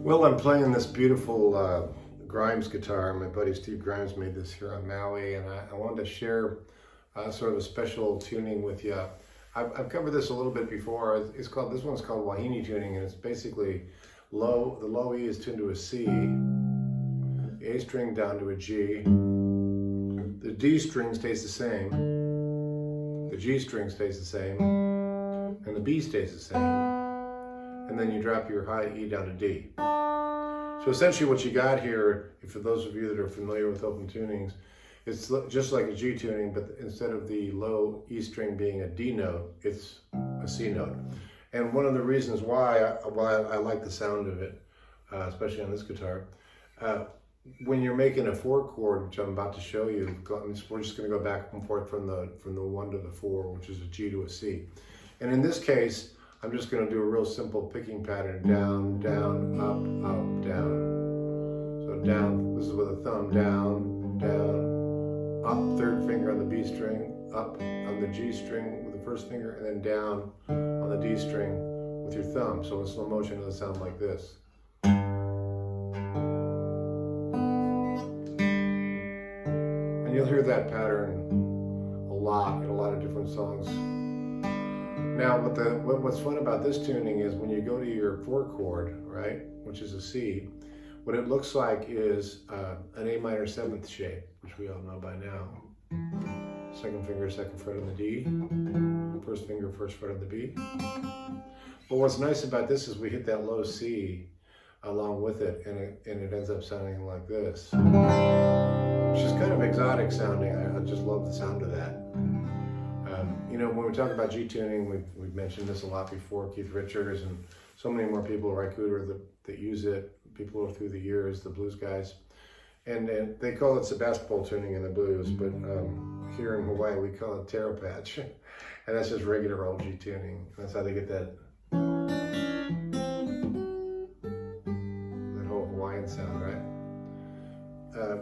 Well, I'm playing this beautiful Grimes guitar. My buddy Steve Grimes made this here on Maui, and I wanted to share sort of a special tuning with you. I've covered this a little bit before. This one's called Wahini tuning, and it's basically low. The low E is tuned to a C, the A string down to a G, the D string stays the same, the G string stays the same, and the B stays the same, and then you drop your high E down to D. So essentially what you got here, for those of you that are familiar with open tunings, it's just like a G tuning, but instead of the low E string being a D note, it's a C note. And one of the reasons why I like the sound of it, especially on this guitar, when you're making a 4 chord, which I'm about to show you, we're just going to go back and forth from the 1 to the 4, which is a G to a C. And in this case, I'm just going to do a real simple picking pattern: down, down, up, up, down. So down, this is with a thumb, down, down, up, third finger on the B string, up on the G string with the first finger, and then down on the D string with your thumb. So in slow motion, it'll sound like this. And you'll hear that pattern a lot in a lot of different songs. Now, what's fun about this tuning is when you go to your 4 chord, right, which is a C, what it looks like is an A minor 7th shape, which we all know by now. Second finger, second fret on the D. First finger, first fret on the B. But what's nice about this is we hit that low C along with it, and it ends up sounding like this, which is kind of exotic sounding. I just love the sound of that. You know, when we talk about G tuning, we've mentioned this a lot before. Keith Richards and so many more people, Ry Cooder, that use it. People through the years, the blues guys, and they call it Sebastopol tuning in the blues, but here in Hawaii we call it taro patch, and that's just regular old G tuning. That's how they get that whole Hawaiian sound, right?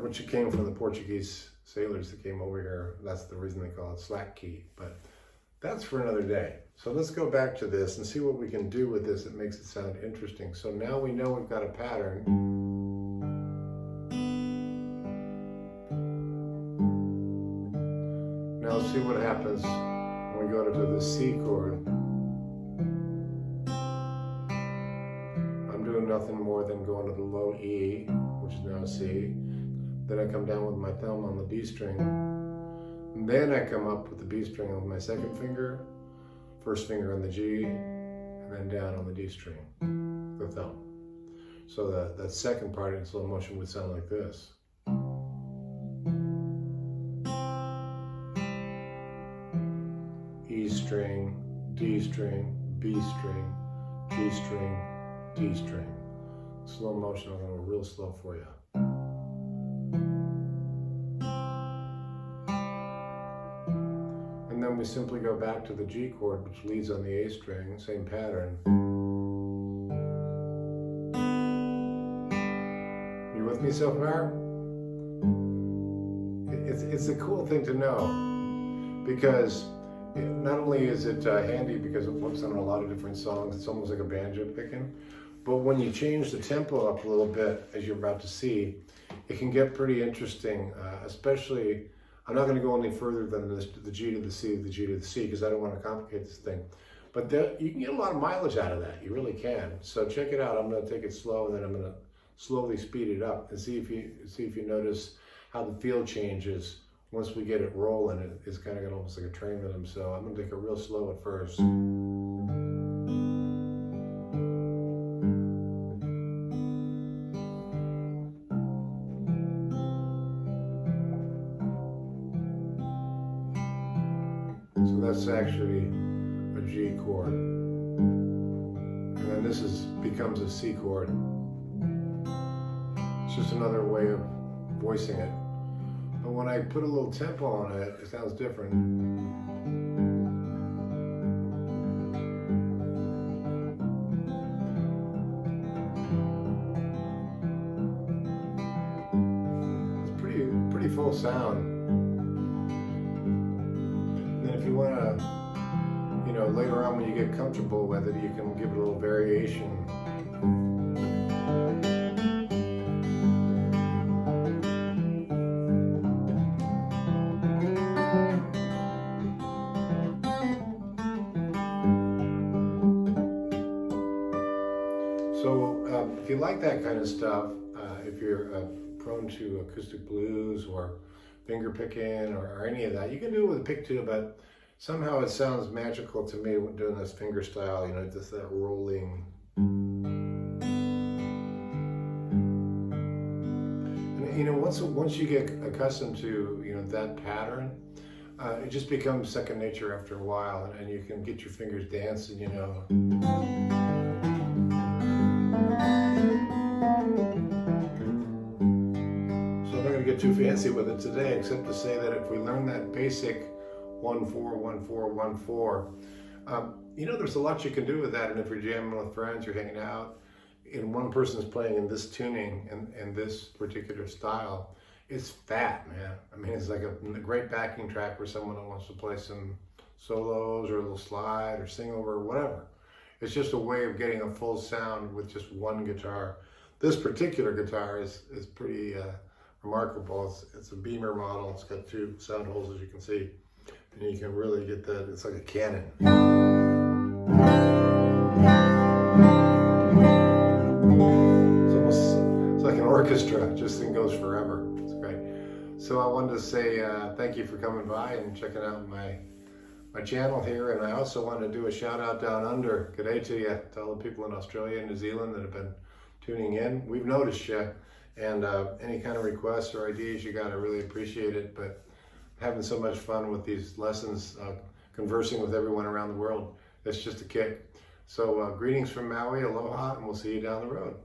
Which came from the Portuguese sailors that came over here. That's the reason they call it slack key, but that's for another day. So let's go back to this and see what we can do with this that makes it sound interesting. So now we know we've got a pattern. Now let's see what happens when we go to the C chord. I'm doing nothing more than going to the low E, which is now C. Then I come down with my thumb on the D string. And then I come up with the B string with my second finger, first finger on the G, and then down on the D string, the thumb. So that second part in slow motion would sound like this. E string, D string, B string, G string, D string. Slow motion, I'm going to go real slow for you. And then we simply go back to the G chord, which leads on the A string, same pattern. You with me so far? It's a cool thing to know, because not only is it handy because it works on a lot of different songs, it's almost like a banjo picking, but when you change the tempo up a little bit, as you're about to see, it can get pretty interesting, especially. I'm not going to go any further than the G to the C, the G to the C, because I don't want to complicate this thing. But you can get a lot of mileage out of that. You really can. So check it out. I'm going to take it slow, and then I'm going to slowly speed it up and see if you notice how the feel changes once we get it rolling. It's kind of got almost like a train rhythm. So I'm going to take it real slow at first. So that's actually a G chord. And then this becomes a C chord. It's just another way of voicing it. But when I put a little tempo on it, it sounds different. It's pretty full sound. If you want to, later on when you get comfortable with it, you can give it a little variation. So if you like that kind of stuff, if you're prone to acoustic blues or finger picking or any of that, you can do it with a pick too, but somehow it sounds magical to me when doing this finger style, you know, just that rolling. And you know, once you get accustomed to, you know, that pattern, it just becomes second nature after a while, and you can get your fingers dancing, you know. So I'm not going to get too fancy with it today, except to say that if we learn that basic 1-4-1-4-1-4, you know, there's a lot you can do with that. And if you're jamming with friends, you're hanging out, and one person's playing in this tuning and this particular style, it's fat, man. I mean, it's like a great backing track for someone who wants to play some solos or a little slide or sing over or whatever. It's just a way of getting a full sound with just one guitar. This particular guitar is pretty remarkable. It's a Beamer model. It's got 2 sound holes, as you can see, and you can really get that. It's like a cannon. It's like an orchestra. Just thing goes forever. It's great. So I wanted to say thank you for coming by and checking out my channel here, and I also want to do a shout out down under. Good day to you, to all the people in Australia and New Zealand that have been tuning in. We've noticed you, and any kind of requests or ideas you got, I really appreciate it. But having so much fun with these lessons, conversing with everyone around the world, it's just a kick. So greetings from Maui, aloha, and we'll see you down the road.